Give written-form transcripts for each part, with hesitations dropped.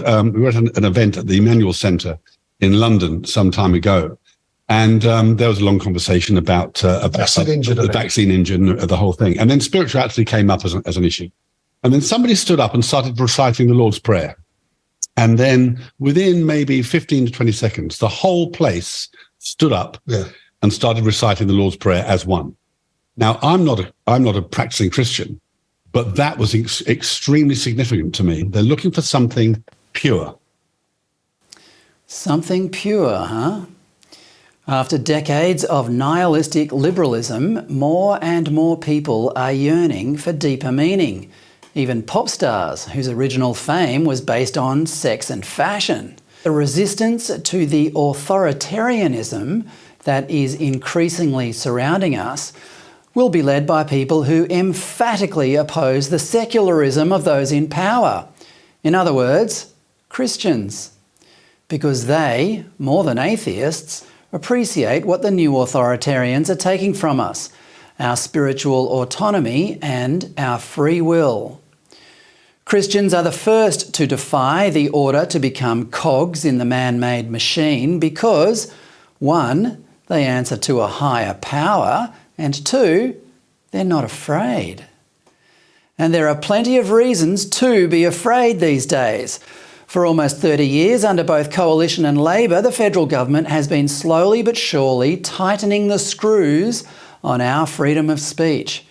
We were at an event at the Emmanuel Centre in London some time ago, and there was a long conversation about the vaccine engine, the whole thing. And then spirituality came up as an issue. And then somebody stood up and started reciting the Lord's Prayer. And then within maybe 15 to 20 seconds, the whole place stood up and started reciting the Lord's Prayer as one. Now, I'm not a practicing Christian, but that was extremely significant to me. They're looking for something pure. Something pure, huh? After decades of nihilistic liberalism, more and more people are yearning for deeper meaning. Even pop stars, whose original fame was based on sex and fashion. The resistance to the authoritarianism that is increasingly surrounding us will be led by people who emphatically oppose the secularism of those in power. In other words, Christians. Because they, more than atheists, appreciate what the new authoritarians are taking from us: our spiritual autonomy and our free will. Christians are the first to defy the order to become cogs in the man-made machine because, 1, they answer to a higher power, and 2, they're not afraid. And there are plenty of reasons to be afraid these days. For almost 30 years, under both Coalition and Labor, the federal government has been slowly but surely tightening the screws on our freedom of speech.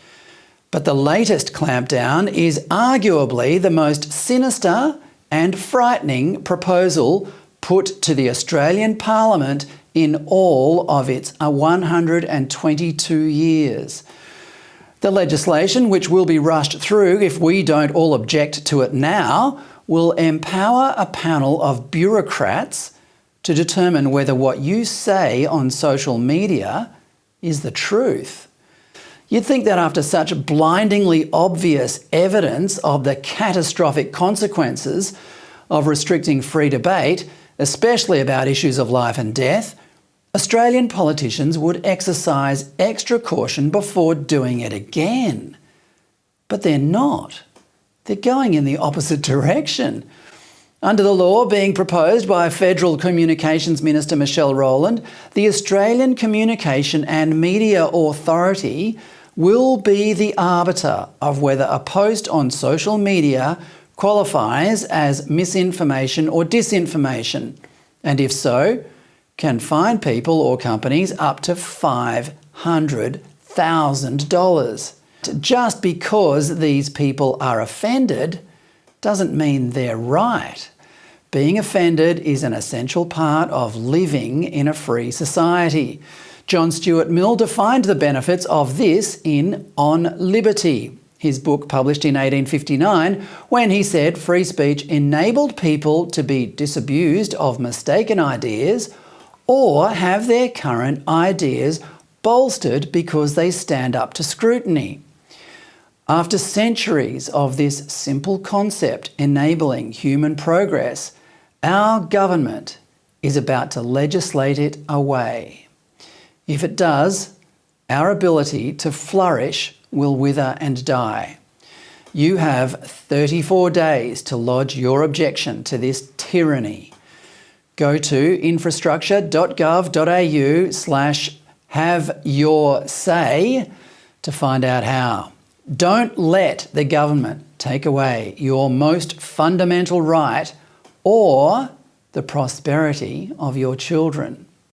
But the latest clampdown is arguably the most sinister and frightening proposal put to the Australian Parliament in all of its 122 years. The legislation, which will be rushed through if we don't all object to it now, will empower a panel of bureaucrats to determine whether what you say on social media is the truth. You'd think that after such blindingly obvious evidence of the catastrophic consequences of restricting free debate, especially about issues of life and death, Australian politicians would exercise extra caution before doing it again. But they're not. They're going in the opposite direction. Under the law being proposed by Federal Communications Minister Michelle Rowland, the Australian Communication and Media Authority will be the arbiter of whether a post on social media qualifies as misinformation or disinformation, and if so, can fine people or companies up to $500,000. Just because these people are offended doesn't mean they're right. Being offended is an essential part of living in a free society. John Stuart Mill defined the benefits of this in On Liberty, his book published in 1859, when he said free speech enabled people to be disabused of mistaken ideas or have their current ideas bolstered because they stand up to scrutiny. After centuries of this simple concept enabling human progress, our government is about to legislate it away. If it does, our ability to flourish will wither and die. You have 34 days to lodge your objection to this tyranny. Go to infrastructure.gov.au/have-your-say to find out how. Don't let the government take away your most fundamental right or the prosperity of your children.